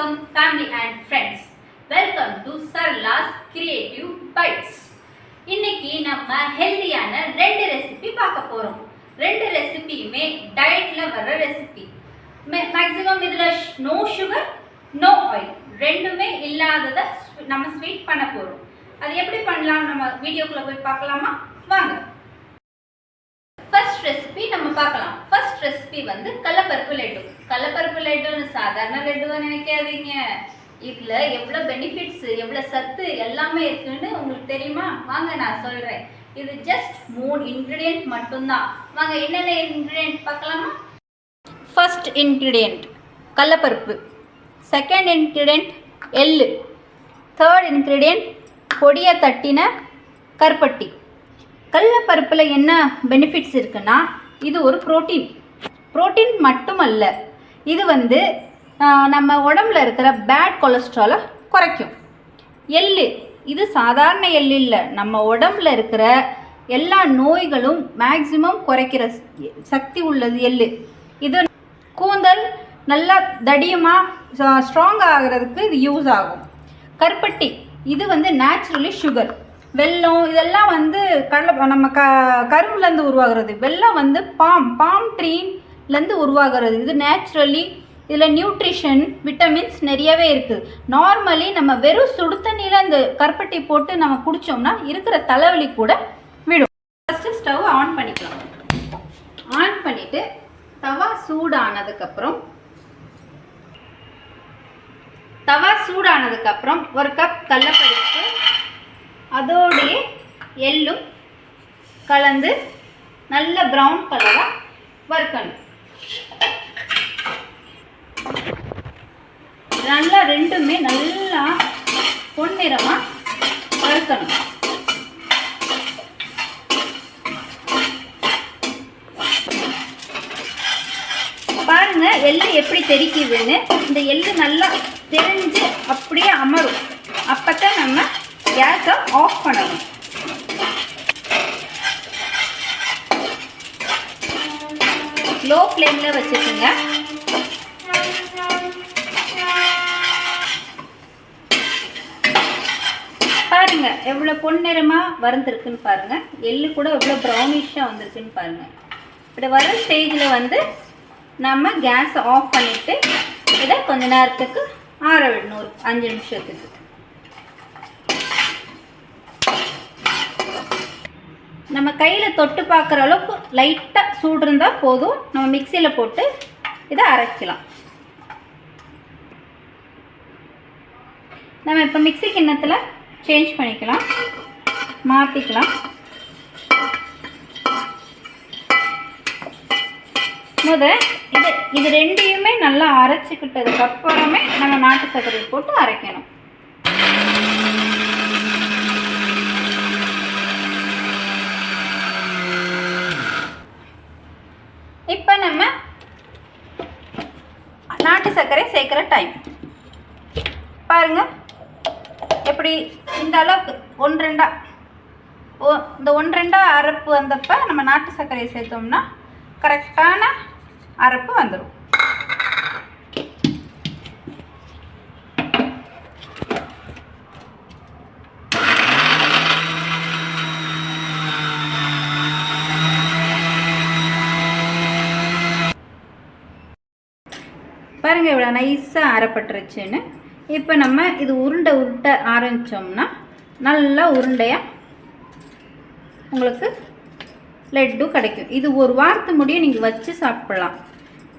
வணக்கம் family and friends, welcome to Sarala's creative bites. இன்னைக்கு நம்ம ஹெல்தியான 2 ரெசிபி பார்க்க போறோம். 2 ரெசிபியுமே டயட்ல வர ரெசிபி. மேக்ஸிமம் இதுல நோ சுகர் நோ ஆயில் ரெண்டுமே இல்லாதத நம்ம ஸ்வீட் பண்ண போறோம். அது எப்படி பண்ணலாம் நம்ம வீடியோக்குள்ள போய் பார்க்கலாமா? வாங்க. ஃபர்ஸ்ட் ரெசிபி நம்ம பார்க்கலாம். ஃபர்ஸ்ட் ரெசிபி வந்து கடலைப்பருப்பு லட்டு. கடலைப்பருப்பு லட்டுன்னு சாதாரண லட்டுவா நினைக்காதீங்க. இதுல எவ்வளவு பெனிஃபிட்ஸ், எவ்வளவு சத்து எல்லாமே இருக்குன்னு உங்களுக்கு தெரியுமா? வாங்க நான் சொல்றேன். இது ஜஸ்ட் 3 இன்கிரிடியன்ட் மட்டும்தான். வாங்க என்னென்ன இன்கிரிடியன்ட் பார்க்கலாமா? ஃபர்ஸ்ட் இன்கிரிடியன்ட் கடலைப்பருப்பு, செகண்ட் இன்கிரிடியன்ட் எள்ளு, தேர்ட் இன்கிரிடியன்ட் பொடியை தட்டின கருப்பட்டி. கடலைப்பருப்பில் என்ன பெனிஃபிட்ஸ் இருக்குன்னா, இது ஒரு புரோட்டீன் மட்டுமல்ல, இது வந்து நம்ம உடம்புல இருக்கிற பேட் கொலஸ்ட்ராலை குறைக்கும். எள்ளு, இது சாதாரண எள்ளு இல்லை, நம்ம உடம்புல இருக்கிற எல்லா நோய்களும் மேக்சிமம் குறைக்கிற சக்தி உள்ளது எள்ளு. இது கூந்தல் நல்லா தடியமாக ஸ்ட்ராங் ஆகிறதுக்கு இது யூஸ் ஆகும். கருப்பட்டி, இது வந்து நேச்சுரலி சுகர். வெல்லம் இதெல்லாம் வந்து நம்ம கரும்புலேருந்து உருவாகிறது. வெல்லம் வந்து பாம் ட்ரீலேருந்து உருவாகிறது. இது நேச்சுரலி, இதில் நியூட்ரிஷன் விட்டமின்ஸ் நிறையவே இருக்குது. நார்மலி நம்ம வெறும் சுடு தண்ணியில் இந்த கருப்பட்டி போட்டு நம்ம குடித்தோம்னா இருக்கிற தலைவலி கூட விடும். ஃபஸ்ட்டு ஸ்டவ் ஆன் பண்ணிக்கலாம். ஆன் பண்ணிவிட்டு தவா சூடானதுக்கப்புறம் ஒரு கப் கடலைப்பருப்பு அதோடைய எள்ளும் கலந்து நல்ல ப்ரௌன் கலராக வறுக்கணும். நல்லா ரெண்டுமே நல்லா பொன்னிறமாக வறுக்கணும். பாருங்க எள்ளு எப்படி தெரிக்குதுன்னு. இந்த எள்ளு நல்லா தெரிஞ்சு அப்படியே அமரும். அப்பதான் நம்ம கேஸை ஆஃப் பண்ணணும். லோ ஃப்ளேமில் வச்சுக்கோங்க. பாருங்க எவ்வளோ பொன்னிறமாக வறுந்துருக்குன்னு பாருங்க. எள்ளு கூட எவ்வளோ ப்ரௌனிஷாக வந்திருக்குன்னு பாருங்க. இப்படி வர ஸ்டேஜில் வந்து நம்ம கேஸை ஆஃப் பண்ணிவிட்டு இதை கொஞ்ச நேரத்துக்கு ஆற விடணும், ஒரு 5 நிமிஷத்துக்கு. நம்ம கையில் தொட்டு பார்க்குற அளவுக்கு லைட்டாக சூடு இருந்தால் போதும். நம்ம மிக்சியில் போட்டு இதை அரைக்கலாம். நம்ம இப்போ மிக்சி கிண்ணத்தில் சேஞ்ச் பண்ணிக்கலாம், மாற்றிக்கலாம். இது ரெண்டையுமே நல்லா அரைச்சிக்கிட்டதுக்கப்புறமே நம்ம நாட்டு சர்க்கரையை போட்டு அரைக்கணும். இப்போ நம்ம நாட்டு சர்க்கரை சேர்க்குற டைம் பாருங்க. எப்படி இந்த அளவுக்கு 1-2 அரைப்பு வந்தப்போ நம்ம நாட்டு சர்க்கரையை சேர்த்தோம்னா கரெக்டான அரைப்பு வந்துடும். பாருங்கள் இவ்வளோ நைஸாக அரைப்பட்டுருச்சுன்னு. இப்போ நம்ம இது உருட்ட ஆரம்பித்தோம்னா நல்லா உருண்டையாக உங்களுக்கு லட்டு கிடைக்கும். இது ஒரு வாரத்து முடியும் நீங்கள் வச்சு சாப்பிடலாம்.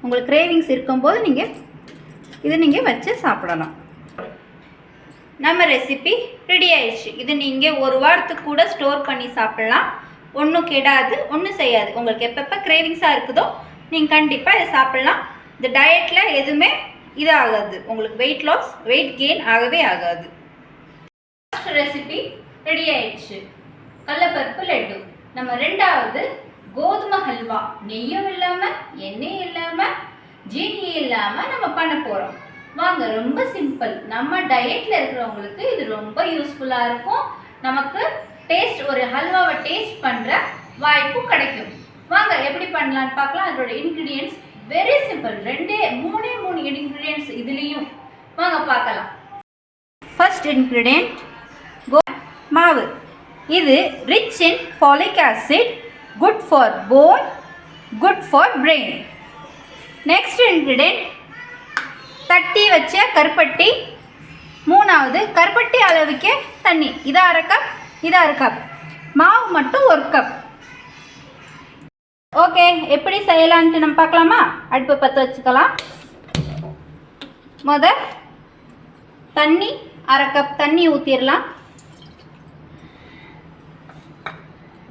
உங்களுக்கு கிரேவிங்ஸ் இருக்கும்போது நீங்கள் வச்சு சாப்பிடலாம். நம்ம ரெசிபி ரெடி ஆயிடுச்சு. இது நீங்கள் ஒரு வாரத்துக்கு கூட ஸ்டோர் பண்ணி சாப்பிடலாம். ஒன்றும் கெடாது, ஒன்றும் செய்யாது. உங்களுக்கு எப்பப்போ கிரேவிங்ஸாக இருக்குதோ நீங்கள் கண்டிப்பாக இதை சாப்பிடலாம். இந்த டயட்டில் எதுவுமே இதாகாது. உங்களுக்கு வெயிட் கெயின் ஆகவே ஆகாது. ஃபர்ஸ்ட் ரெசிபி ரெடி ஆயிடுச்சு, கடலைப்பருப்பு லட்டு. நம்ம ரெண்டாவது கோதுமை ஹல்வா, நெய்யும் இல்லாமல் எண்ணெயும் இல்லாமல் ஜீனியும் இல்லாமல் நம்ம பண்ண போகிறோம். வாங்க, ரொம்ப சிம்பிள். நம்ம டயட்டில் இருக்கிறவங்களுக்கு இது ரொம்ப யூஸ்ஃபுல்லாக இருக்கும். நமக்கு ஒரு ஹல்வாவை டேஸ்ட் பண்ணுற வாய்ப்பும் கிடைக்கும். வாங்க எப்படி பண்ணலான்னு பார்க்கலாம். அதோட இன்க்ரீடியன்ட்ஸ் வெரி சிம்பிள். 3 இன்க்ரீடியன்ட்ஸ் இதுலேயும் வாங்க பார்க்கலாம். ஃபர்ஸ்ட் இன்க்ரீடியன்ட் மாவு. இது rich in folic acid, good for phone, good for brain. Next ingredient தட்டி வச்ச கருப்பட்டி. மூணாவது கருப்பட்டி அளவுக்கே தண்ணி. இது 1/2 கப், இது 1/2 கப். மாவு மட்டும் 1 கப். ஓகே, எப்படி செய்யலான்ட்டு நம்ம பார்க்கலாமா? அடுப்பை பற்ற வச்சுக்கலாம். தண்ணி 1/2 கப் தண்ணி ஊற்றிடலாம்.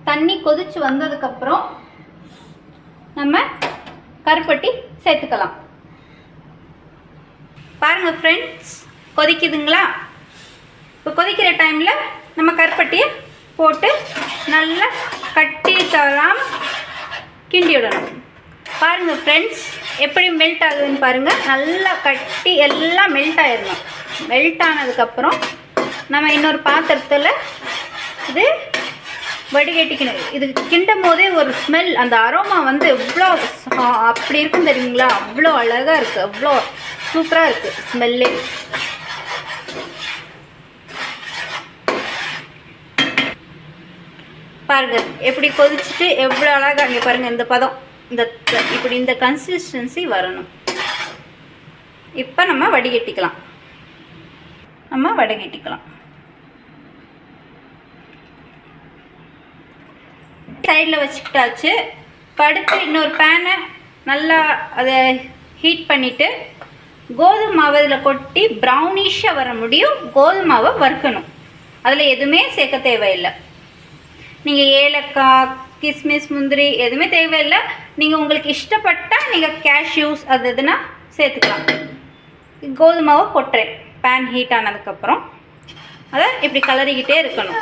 தண்ணி கொதிச்சு வந்ததுக்கப்புறம் நம்ம கருப்பட்டி சேர்த்துக்கலாம். பாருங்கள் ஃப்ரெண்ட்ஸ், கொதிக்குதுங்களா? இப்போ கொதிக்கிற டைமில் நம்ம கருப்பட்டியை போட்டு நல்லா கட்டி தராமல் கிண்டி விடணும். பாருங்கள் ஃப்ரெண்ட்ஸ், எப்படி மெல்ட் ஆகுதுன்னு பாருங்கள். நல்லா கட்டி எல்லாம் மெல்ட் ஆகிடணும். மெல்ட் ஆனதுக்கப்புறம் நம்ம இன்னொரு பாத்திரத்தில் இது வடிகட்டிக்கணும். இது கிண்டும் போதே ஒரு ஸ்மெல், அந்த அரோமா வந்து எவ்வளோ அப்படி இருக்கும் தெரியுங்களா? அவ்வளோ அழகாக இருக்குது, அவ்வளோ சூப்பராக இருக்குது ஸ்மெல்லே. பாருங்கள் எப்படி கொதிச்சுட்டு எவ்வளோ அழகாக. இங்கே பாருங்கள், இந்த பதம், இப்படி இந்த கன்சிஸ்டன்சி வரணும். இப்போ நம்ம வடிகட்டிக்கலாம். சைடில் வச்சுக்கிட்டாச்சு. அடுத்து இன்னொரு பேனை நல்லா அதை ஹீட் பண்ணிவிட்டு கோதுமை மாவை இதில் கொட்டி ப்ரௌனிஷாக வர முடியும் கோதுமை மாவை வறுக்கணும். அதில் எதுவுமே சேர்க்க தேவையில்லை. நீங்கள் ஏலக்காய், கிஸ்மிஸ், முந்திரி எதுவுமே தேவையில்லை. நீங்கள் உங்களுக்கு இஷ்டப்பட்டால் நீங்கள் கேஷ்யூஸ் அது எதுனா சேர்த்துக்கலாம். கோதுமை மாவை கொட்டுறேன். பேன் ஹீட் ஆனதுக்கப்புறம் அதை இப்படி கலரிக்கிட்டே இருக்கணும்.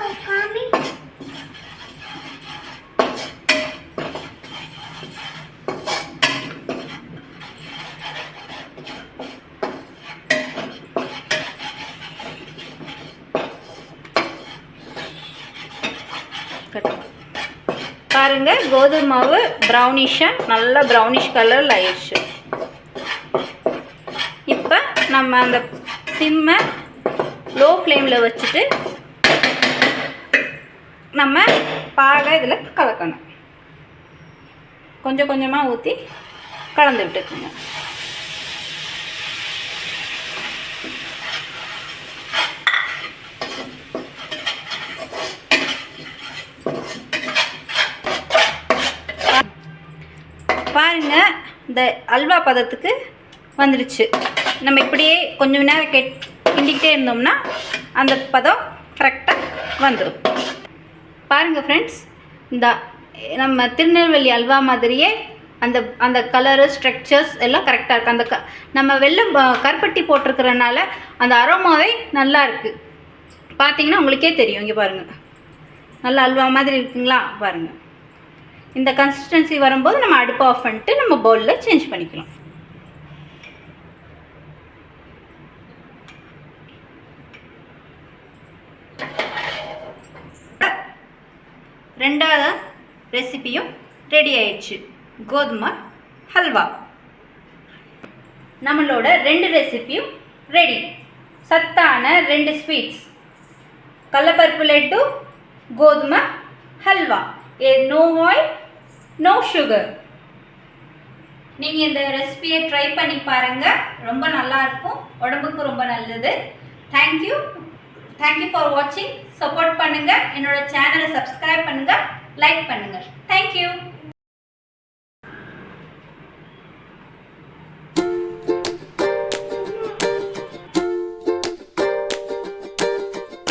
பாருங்க, கோதுமை மாவு ப்ரௌனிஷாக நல்லா ப்ரௌனிஷ் கலரில் ஆயிடுச்சு. இப்போ நம்ம அந்த சிம்மை லோ ஃப்ளேமில் வச்சுட்டு நம்ம பாகை இதில் கலக்கணும். கொஞ்சம் கொஞ்சமாக ஊற்றி கலந்து விட்டுக்குங்க. பாருங்க, இந்த அல்வா பதத்துக்கு வந்துடுச்சு. நம்ம இப்படியே கொஞ்சம் நேரம் கிண்டிக்கிட்டே இருந்தோம்னா அந்த பதம் கரெக்டாக வந்துடும். பாருங்கள் ஃப்ரெண்ட்ஸ், இந்த நம்ம திருநெல்வேலி அல்வா மாதிரியே அந்த அந்த கலரு ஸ்ட்ரக்சர்ஸ் எல்லாம் கரெக்டாக இருக்குது. அந்த நம்ம வெல்லம் கருப்பட்டி போட்டிருக்கிறனால அந்த அரோமாவே நல்லா இருக்குது. பார்த்தீங்கன்னா உங்களுக்கே தெரியும். இங்கே பாருங்கள், நல்லா அல்வா மாதிரி இருக்குங்களா? பாருங்கள், இந்த கன்சிஸ்டன்சி வரும்போது நம்ம அடுப்பு ஆஃப் பண்ணிட்டு நம்ம பவுலில் சேஞ்ச் பண்ணிக்கலாம். ரெண்டாவது ரெசிபியும் ரெடி ஆயிடுச்சு, கோதுமை ஹல்வா. நம்மளோட 2 ரெசிபியும் ரெடி. சத்தான 2 ஸ்வீட்ஸ், கடலைப்பருப்பு லட்டு, கோதுமை halwa. No oil, no sugar. நீங்கள் இந்த ரெசிபியை ட்ரை பண்ணி பாருங்கள். ரொம்ப நல்லாயிருக்கும், உடம்புக்கு ரொம்ப நல்லது. தேங்க்யூ ஃபார் வாட்சிங். சப்போர்ட் பண்ணுங்கள், என்னோட சேனலை சப்ஸ்கிரைப் பண்ணுங்கள், லைக் பண்ணுங்கள். தேங்க்யூ.